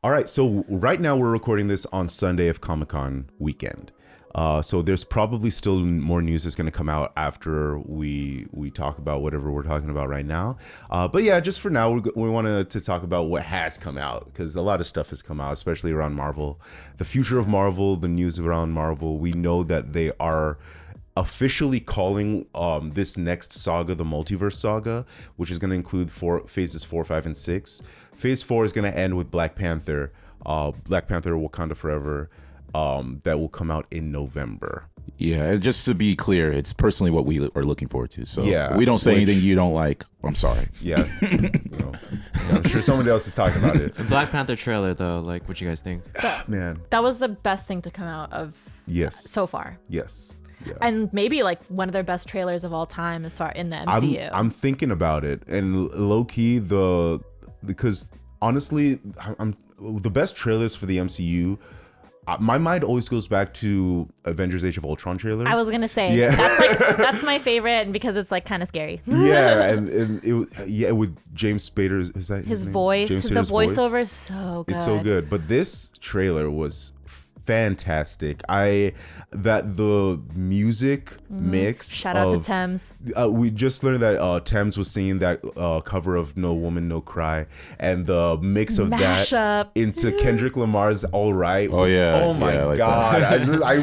All right, so right now we're recording this on Sunday of Comic-Con weekend. So there's probably still more news that's going to come out after we talk about whatever we're talking about right now. But yeah, just for now, we wanted to talk about what has come out, because a lot of stuff has come out, especially around Marvel. The future of Marvel, the news around Marvel. We know that they are officially calling this next saga the Multiverse Saga, which is going to include phases 4, 5, and 6. Phase 4 is going to end with Black Panther. Black Panther Wakanda Forever. That will come out in November. Yeah, and just to be clear, it's personally what we are looking forward to. So yeah, we don't say anything you don't like. I'm sorry. Yeah, I'm sure somebody else is talking about it. The Black Panther trailer, though, like, what you guys think? Man, that was the best thing to come out of so far. Yes. Yeah. And maybe like one of their best trailers of all time as far in the MCU. I'm thinking about it, and low key because honestly, the best trailers for the MCU. My mind always goes back to Avengers: Age of Ultron trailer. I was gonna say, that's my favorite, and because it's like kind of scary. Yeah, and with James Spader, is that his voice? The voiceover is so good. It's so good, but this trailer was fantastic. The music mix. Shout out to Thames. We just learned that Thames was singing that cover of "No Woman No Cry," and the mix of that into Kendrick Lamar's "All Right." Oh my god! I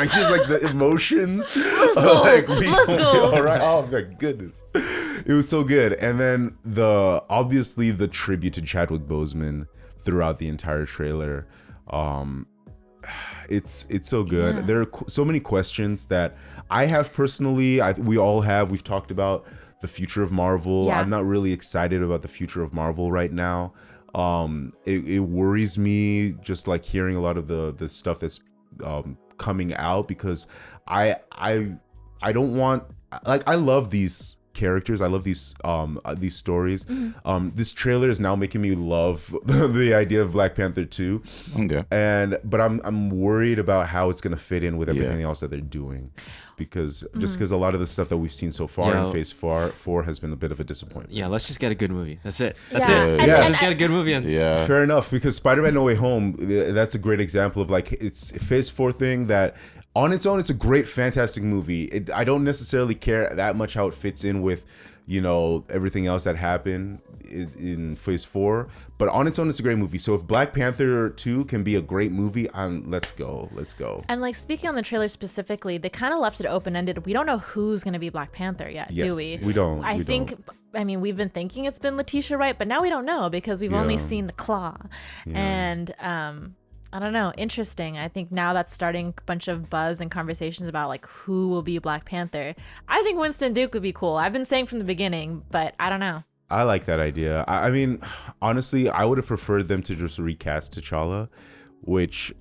just like the emotions. Let's go. All right. Oh my goodness, it was so good. And then obviously the tribute to Chadwick Boseman throughout the entire trailer. It's so good. Yeah. There are so many questions that I have personally. We all have. We've talked about the future of Marvel. Yeah. I'm not really excited about the future of Marvel right now. It worries me just like hearing a lot of the stuff that's coming out, because I don't want, like, I love these characters. I love these stories. This trailer is now making me love the idea of Black Panther 2. Okay. But I'm worried about how it's gonna fit in with everything else that they're doing, because a lot of the stuff that we've seen so far in Phase 4 has been a bit of a disappointment. Yeah, let's just get a good movie. That's it. Just get a good movie. Fair enough, because Spider-Man: No Way Home, that's a great example of like it's a Phase 4 thing that. On its own, it's a great, fantastic movie. I don't necessarily care that much how it fits in with, everything else that happened in Phase 4. But on its own, it's a great movie. So if Black Panther 2 can be a great movie, let's go. And like speaking on the trailer specifically, they kind of left it open-ended. We don't know who's going to be Black Panther yet, do we? We don't. I mean, we've been thinking it's been Letitia Wright, but now we don't know because we've only seen the claw. Yeah. And I don't know. Interesting. I think now that's starting a bunch of buzz and conversations about like who will be Black Panther. I think Winston Duke would be cool. I've been saying from the beginning, but I don't know. I like that idea. I mean, honestly, I would have preferred them to just recast T'Challa, which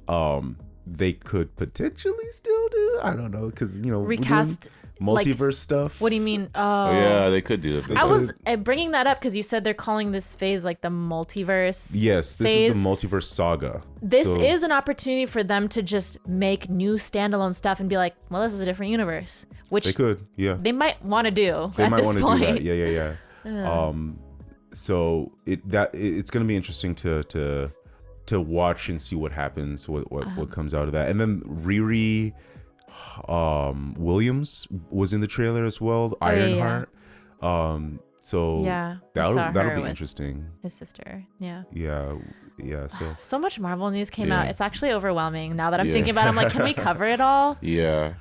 they could potentially still do. I don't know, because recast multiverse stuff. What do you mean? Oh yeah, they could do that. I was bringing that up because you said they're calling this phase like the multiverse. Yes, this is the multiverse saga. This is an opportunity for them to just make new standalone stuff and be like, well, this is a different universe, which they could. Yeah, they might want to do. They might want to do that. Yeah. So it's gonna be interesting to watch and see what happens, what comes out of that. And then Riri Williams was in the trailer as well, Ironheart. So that'll be interesting. His sister. Yeah. So much Marvel news came out. It's actually overwhelming now that I'm thinking about it. I'm like, can we cover it all? Yeah.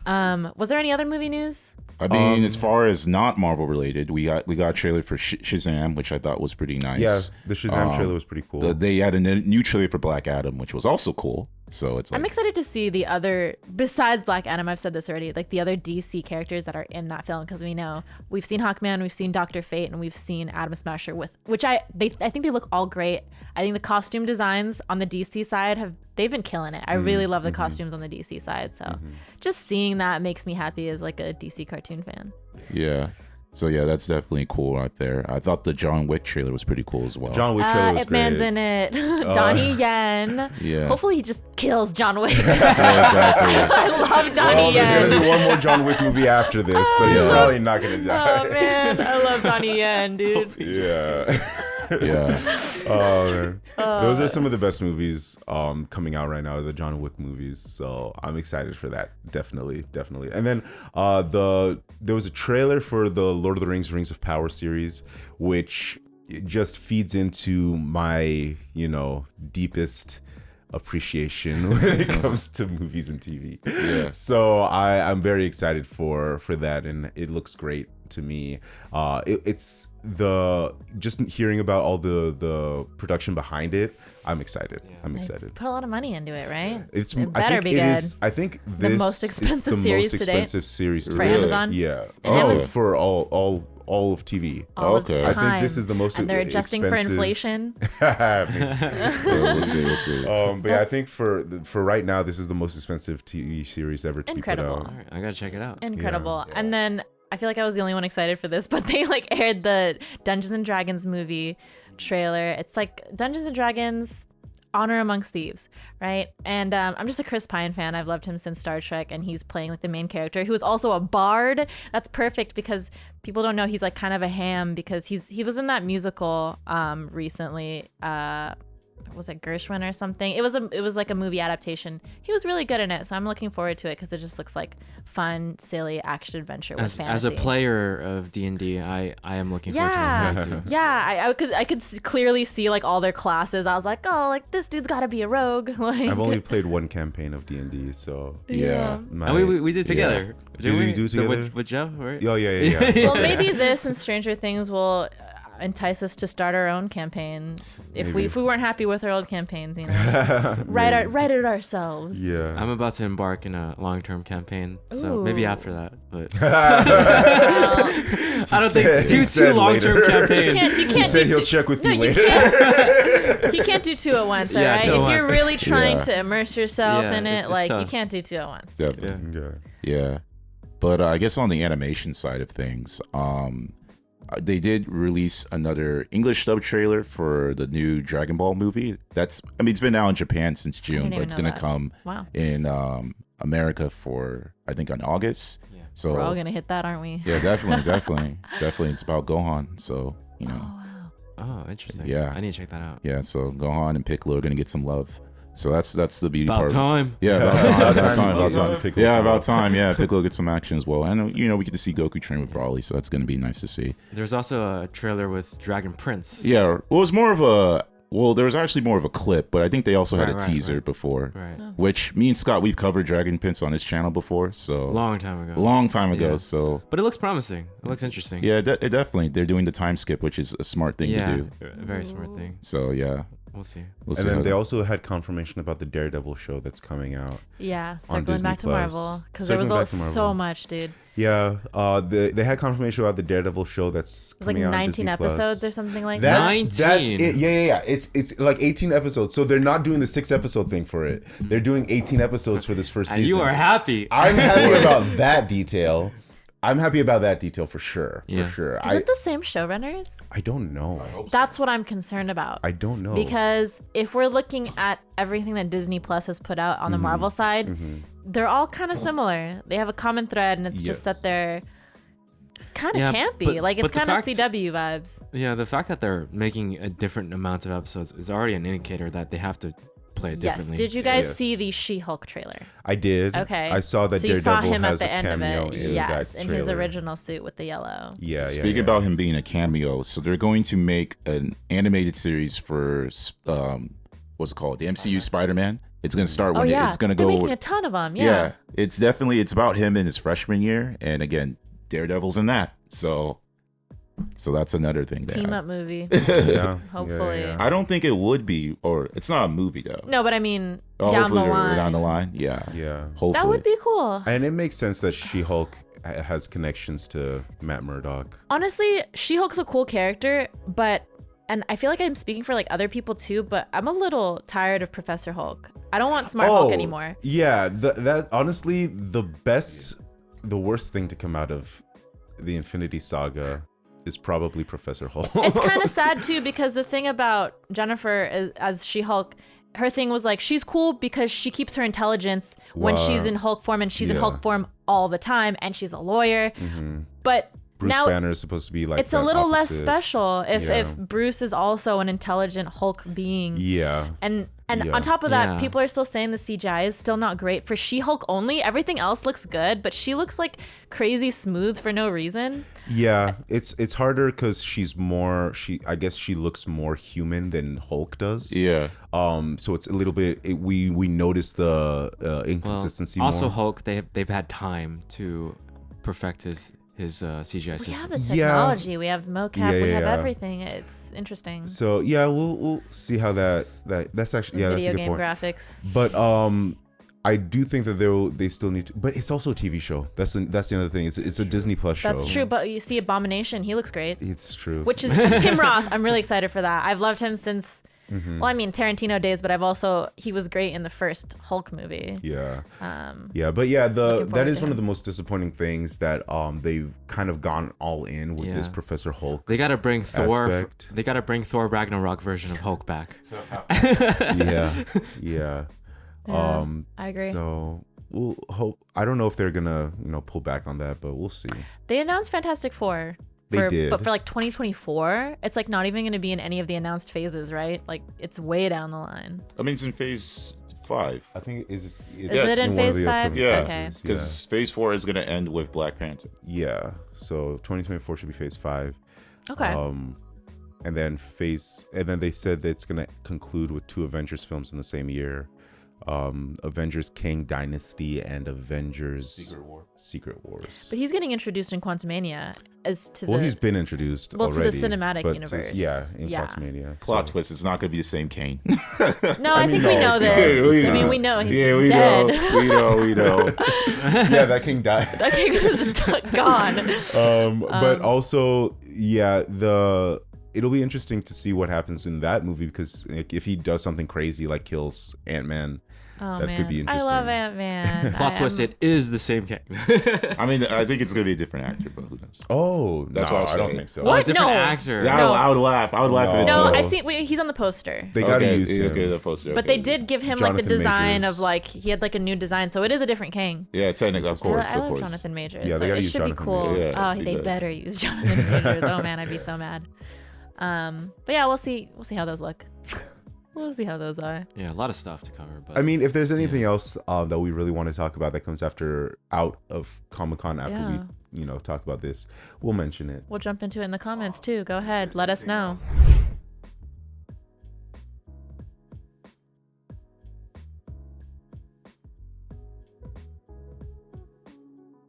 Was there any other movie news? I mean, as far as not Marvel related, we got a trailer for Shazam, which I thought was pretty nice. Yeah, the Shazam trailer was pretty cool. They had a new trailer for Black Adam, which was also cool. So it's like, I'm excited to see the other, besides Black Adam, I've said this already, like the other DC characters that are in that film, because we've seen Hawkman, we've seen Dr. Fate, and we've seen Atom Smasher, which I think they look all great. I think the costume designs on the DC side they've been killing it. I really love the costumes on the DC side. So just seeing that makes me happy as like a DC cartoon fan. Yeah. So yeah, that's definitely cool right there. I thought the John Wick trailer was pretty cool as well. John Wick trailer was great. Man's in it. Donnie Yen. Yeah. Hopefully he just kills John Wick. Yeah, exactly. I love Donnie Yen. There's gonna be one more John Wick movie after this, so he's probably not gonna die. Oh man, I love Donnie Yen, dude. Yeah. Yeah. Oh man, those are some of the best movies coming out right now. The John Wick movies, so I'm excited for that. Definitely. And then there was a trailer for the Lord of the Rings of Power series, which just feeds into my deepest appreciation when it comes to movies and TV. Yeah. So I'm very excited for that, and it looks great to me. It's just hearing about all the production behind it. I'm excited. I'm excited. Put a lot of money into it, right? It better be good. I think this most expensive is the series most today? expensive series For today. Amazon? Yeah. And Amazon- For all of TV. All Okay. of I time. think this is the most and they're adjusting for expensive- inflation. We'll see. But yeah, I think for right now, this is the most expensive TV series ever to Incredible. be put out. All right, I gotta check it out. Incredible. And then I feel like I was the only one excited for this, but they aired the Dungeons and Dragons movie trailer. It's like Dungeons and Dragons Honor Amongst Thieves, right? And I'm just a Chris Pine fan. I've loved him since Star Trek, and he's playing with the main character who is also a bard. That's perfect because people don't know he's kind of a ham because he was in that musical recently. Was it Gershwin or something? It was like a movie adaptation. He was really good in it, so I'm looking forward to it because it just looks like fun, silly action adventure with As fantasy. a player of D&D, I am looking forward to Yeah, it too. yeah. I could clearly see all their classes. I was like, oh, this dude's got to be a rogue. I've only played one campaign of D&D, so Yeah. And we did together. Did we do it together? With Jeff, right? Oh yeah. Well, maybe this and Stranger Things will entice us to start our own campaigns if we weren't happy with our old campaigns, just write it ourselves. Yeah. I'm about to embark in a long-term campaign, so maybe Ooh. after that. But Well, I don't think He two said long-term later. campaigns. you He can't said do he'll two, check with no, you you later. can't, you can't do two at once, all Yeah, right? two at If you're once. really trying Yeah. to immerse yourself Yeah, in it, it's you tough. can't do two at once. Definitely. Yeah. Yeah. But I guess on the animation side of things, they did release another English dub trailer for the new Dragon Ball movie. It's been out in Japan since June, didn't but even it's know going to that. come Wow. in America for, I think, on August. Yeah. So We're all gonna hit that, aren't we? yeah, definitely. It's about Gohan. So, Oh wow. Oh, interesting. Yeah. I need to check that out. yeah, so Gohan and Piccolo are going to get some love. So that's the beauty About part. time. Yeah, about time. About time. Piccolo Yeah, style. about time. Yeah, Piccolo gets some action as well. And, we get to see Goku train with Broly, so that's going to be nice to see. There's also a trailer with Dragon Prince. Yeah, well, it was more of a... Well, there was actually more of a clip, but I think they also had a Right, teaser before. Right. Which me and Scott, we've covered Dragon Prince on his channel before, so... Long time ago. Long time ago, Yeah. so... But it looks promising. It looks interesting. Yeah, it definitely. They're doing the time skip, which is a smart thing Yeah, to do. a very smart thing. So, yeah. We'll see. We'll see And then how they that- also had confirmation about the Daredevil show that's coming out. Yeah, circling Disney back to Plus. Marvel because there was Circling back to so Marvel. much, dude. Yeah, they had confirmation about the Daredevil show that's It was like coming out on 19 Disney Plus. episodes or something like that. That's 19. it. Yeah. It's like 18 episodes. So they're not doing the 6-episode thing for it. They're doing 18 episodes for this first And season. you are happy. I'm happy about that detail. I'm happy about that detail for sure. Yeah. For sure. Is it the same showrunners? I don't know. That's what I'm concerned about. I don't know. Because if we're looking at everything that Disney Plus has put out on the Marvel side, they're all kind of similar. They have a common thread, and it's just that Yes. they're kind of Yeah, campy. but It's the kind of fact- CW vibes. Yeah, the fact that they're making a different amount of episodes is already an indicator that they have to play it Yes. differently. Did you guys Yes. see the She-Hulk trailer? I did. Okay. I saw that so you Daredevil saw him at has the a end of cameo it. in Yes, that in his trailer. original suit with the yellow. Yeah. Speaking about him being a cameo, so they're going to make an animated series for what's it called? The MCU Spider-Man. It's going to start Oh when yeah, it's going to they're go. making a ton of them. Yeah, it's about him in his freshman year, and again, Daredevil's in that. So that's another thing. Team up movie. Yeah. Hopefully. Yeah. I don't think it would be, or it's not a movie though. No, but I mean, Oh, down hopefully the they're line. down the line. Yeah. Yeah. Hopefully. That would be cool. And it makes sense that She-Hulk has connections to Matt Murdock. Honestly, She-Hulk's a cool character, and I feel like I'm speaking for other people too, but I'm a little tired of Professor Hulk. I don't want Smart Hulk anymore. Yeah, that honestly the worst thing to come out of the Infinity Saga is probably Professor Hulk. It's kind of sad too because the thing about Jennifer as She-Hulk, her thing was she's cool because she keeps her intelligence when Wow. she's in Hulk form, and she's in Yeah. Hulk form all the time, and she's a lawyer. Mm-hmm. But Bruce Now, Banner is supposed to be like it's a that little less opposite. special if Yeah. Bruce is also an intelligent Hulk being. Yeah. And Yeah. on top of that, Yeah. people are still saying the CGI is still not great for She-Hulk only. Everything else looks good, but she looks like crazy smooth for no reason. Yeah, it's harder because I guess she looks more human than Hulk does. Yeah. So it's a little bit we notice the inconsistency also more. Hulk, they've had time to perfect his CGI We system. have the Yeah. technology, we have mocap, Yeah, we have yeah. everything. It's interesting. So yeah, we'll see how that's actually that's a Video good game point. graphics. But I do think that they still need to, but it's also a TV show. That's the other thing. It's a Disney Plus show. That's true, but you see Abomination, he looks great. It's true. Which is Tim Roth. I'm really excited for that. I've loved him since, well, I mean, Tarantino days, but he was great in the first Hulk movie. Yeah. But yeah, looking that forward is to one of him. the most disappointing things that they've kind of gone all in with this Yeah. Professor Hulk. They gotta bring Thor. Aspect. They gotta bring Thor Ragnarok version of Hulk back. Yeah. Yeah, I agree. So we'll hope. I don't know if they're gonna pull back on that, but we'll see. They announced Fantastic Four. They did. But for like 2024, it's like not even going to be in any of the announced phases, right? Like it's way down the line. I mean, it's in phase 5. I think it's Is it in one of phase the 5? upcoming Yeah. Okay. phases, Because phase 4 is going to end with Black Panther. yeah. So 2024 should be phase 5. Okay. And then they said that it's gonna conclude with 2 Avengers films in the same year. Avengers Kang Dynasty and Avengers Secret Wars. But he's getting introduced in Quantumania as to Well, the he's been introduced to the already. cinematic but universe. Yeah, in Yeah. Quantumania. Plot so- twist, it's not going to be the same Kane. No, I think we no, know it's not. this. Yeah, I mean, know. we know he's Yeah, we dead. know. We know. Yeah, that King died. That king was gone. But also, yeah, it'll be interesting to see what happens in that movie because like, if he does something crazy like kills Ant-Man, Oh that man, could be I interesting. love Ant-Man. Plot twist: it is the same Kang. I mean, I think it's going to be a different actor, but who knows? Oh, That's no, what I'm I don't saying. think so. What? Different No. actor. Yeah, No. I would laugh. I would laugh if it's No, So- I see. Wait, he's on the poster. They gotta okay, use him. Okay, the poster. But okay. they did give him like Jonathan the design Majors. of like he had like a new design, so it is a different King. Yeah, technically, of course, I of love course. Jonathan Majors. Yeah, they Like, gotta it use should be Jonathan cool. Majors. Yeah, Oh, he they does. better use Jonathan Majors. Oh man, I'd be so mad. But yeah, we'll see. We'll see how those look. We'll see how those are. Yeah, a lot of stuff to cover. But I mean, if there's anything else that we really want to talk about that comes out of Comic-Con after we talk about this, we'll mention it. We'll jump into it in the comments too. Go ahead, let us know.